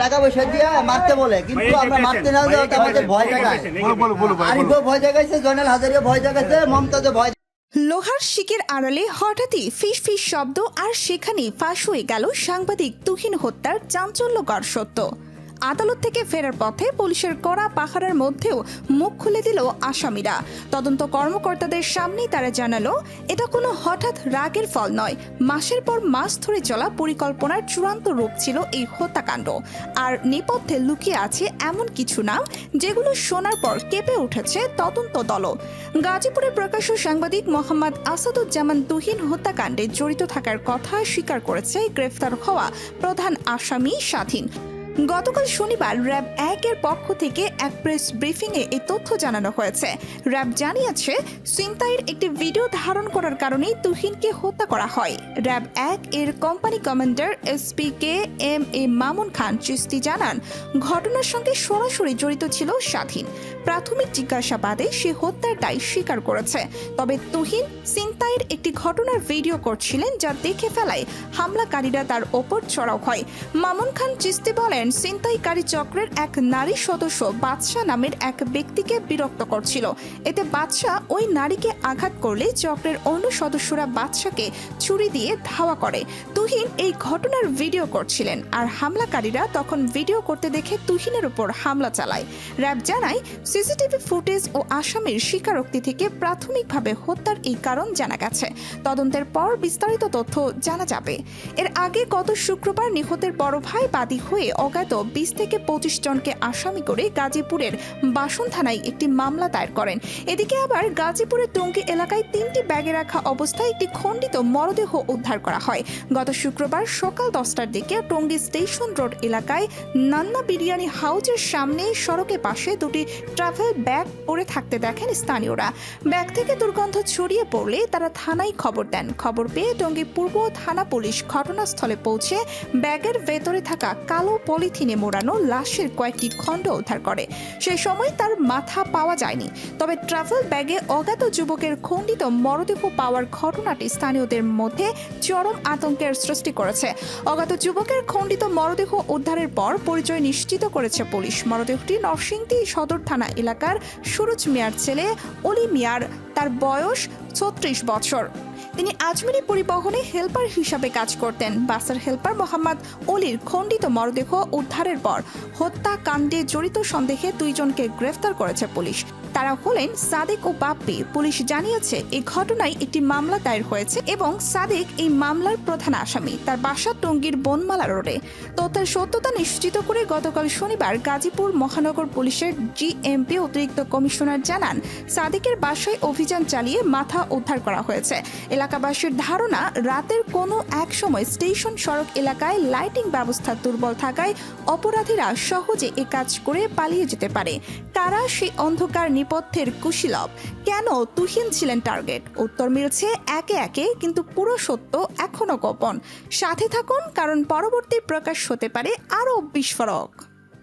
টাকা পয়সা দিয়ে মারতে বলে, কিন্তু আমরা মারতে না যাও আমাদের ভয় দেখায়। আরিফও ভয় দেখাইছে, জয়নাল হাজারিও ভয় দেখাইছে, মমতাজও ভয়। লোহার শিকের আড়ালে হঠাৎই ফিস ফিস শব্দ, আর সেখানেই ফাঁস হয়ে গেল সাংবাদিক তুহিন হত্যার চাঞ্চল্যকর সত্য। আদালত থেকে ফেরার পথে পুলিশের কড়া পাহারার মধ্যেও মুখ খুলে দিল আসামিরা। তদন্ত কর্মকর্তাদের সামনেই তারা জানালো, এটা কোনো হঠাৎ রাগের ফল নয়, মাসের পর মাস ধরে চলা পরিকল্পনার চূড়ান্ত রূপ ছিল এই হত্যাকাণ্ড। আর নেপথ্যে লুকিয়ে আছে এমন কিছু নাম যেগুলো শোনার পর কেঁপে উঠেছে তদন্ত দলও। গাজীপুরে প্রকাশ্য সাংবাদিক মোহাম্মদ আসাদুজ্জামান তুহিন হত্যাকাণ্ডে জড়িত থাকার কথা স্বীকার করেছে গ্রেফতার হওয়া প্রধান আসামি স্বাধীন। গতকাল শনিবার র্যাব ১-এর পক্ষ থেকে এক প্রেস ব্রিফিংয়ে এই তথ্য জানানো হয়েছে। র্যাব জানিয়েছে, ছিনতাইয়ের একটি ভিডিও ধারণ করার কারণেই তুহিনকে হত্যা করা হয়। র্যাব ১-এর company commander SP K M A Mamun Khan Chishti জানান, ঘটনার সঙ্গে সরাসরি জড়িত ছিল স্বাধীন। প্রাথমিক জিজ্ঞাসাবাদে সে হত্যার দায় স্বীকার করেছে। তবে তুহিন ছিনতাইয়ের একটি ঘটনার ভিডিও করছিলেন, যা দেখে ফেলায় হামলাকারীরা তার ওপর চড়াও হয়। মামুন খান চিস্তি বলেন, ছিনতাইকারী চক্রের এক নারী সদস্য বাদশাহ নামের এক ব্যক্তিকে বিরক্ত করছিল। এতে বাদশাহ ওই নারীকে আঘাত করলে চক্রের অন্য সদস্যরা বাদশাকে ছুরি দিয়ে ধাওয়া করে। তুহিন এই ঘটনার ভিডিও করছিলেন, আর হামলাকারীরা তখন ভিডিও করতে দেখে তুহিনের উপর হামলা চালায়। র্যাব জানায়, সিসিটিভি ফুটেজ ও আসামির স্বীকারোক্তি থেকে প্রাথমিকভাবে হত্যার এই কারণ জানা গেছে। তদন্তের পর বিস্তারিত তথ্য জানা যাবে। এর আগে গত শুক্রবার নিহতের বড় ভাই বাদী হয়ে অজ্ঞাত ২০ থেকে ২৫ জনকে আসামি করে গাজীপুরের বাসন থানায় একটি মামলা দায়ের করেন। এদিকে আবার গাজীপুরের টঙ্গী এলাকায় ৩টি ব্যাগে রাখা অবস্থায় একটি খণ্ডিত মরদেহ উদ্ধার করা হয়। গত শুক্রবার সকাল 10টার দিকে টঙ্গী স্টেশন রোড এলাকায় নান্না বিরিয়ানি হাউজের সামনে সড়কের পাশে দুটি ট্রাভেল ব্যাগ পড়ে থাকতে দেখেন স্থানীয়রা। ব্যাগ থেকে দুর্গন্ধ ছড়িয়ে পড়লে তারা থানায় খবর দেন। খবর পেয়ে টঙ্গী পূর্ব থানা পুলিশ ঘটনাস্থলে পৌঁছে ব্যাগের ভেতরে থাকা কালো পলিথিনে মোড়ানো লাশের কয়েকটি খণ্ড উদ্ধার করে। সেই সময় তার মাথা পাওয়া যায়নি। তবে ট্রাভেল ব্যাগে অজ্ঞাত যুবকের খণ্ডিত মরদেহ পাওয়ার ঘটনাটি স্থানীয়দের মধ্যে চরম আতঙ্কের সৃষ্টি করেছে। অজ্ঞাত যুবকের খণ্ডিত মরদেহ উদ্ধারের পর পরিচয় নিশ্চিত করেছে পুলিশ। মরদেহটি নরসিংদী সদর থানা এলাকার সুরজ মিয়ার ছেলে অলি মিয়ার। তার বয়স ৩৬ বছর। তিনি আজমেরি পরিবহনে হেল্পার হিসাবে কাজ করতেন। বাসের হেল্পার মোহাম্মদ অলির খণ্ডিত মরদেহ উদ্ধারের পর হত্যাকাণ্ডে জড়িত সন্দেহে ২ জনকে গ্রেফতার করেছে পুলিশ। তারা হলেন সাদেক ও বাপ্পি। পুলিশ জানিয়েছে, এই ঘটনায় একটি মামলা দায়ের হয়েছে এবং সাদেক এই মামলার প্রধান আসামি। তার বাসা টঙ্গীর বনমালা রোডে। তথ্যের সত্যতা নিশ্চিত করে গতকাল শনিবার গাজীপুর মহানগর পুলিশের জিএমপি অতিরিক্ত কমিশনার জানান, সাদেকের বাসায় অভিযান চালিয়ে মাথা উদ্ধার করা হয়েছে। এলাকাবাসীর ধারণা, রাতের কোনো এক সময় স্টেশন সড়ক এলাকায় লাইটিং ব্যবস্থা দুর্বল থাকায় অপরাধীরা সহজে এ কাজ করে পালিয়ে যেতে পারে। কারা সেই অন্ধকার নেপথ্যের কুশীলব? কেন তুহিন ছিলেন টার্গেট? উত্তর মিলছে একে একে, কিন্তু পুরো সত্য এখনো গোপন। সাথে থাকুন, কারণ পরবর্তী প্রকাশ হতে পারে আরও বিস্ফোরক।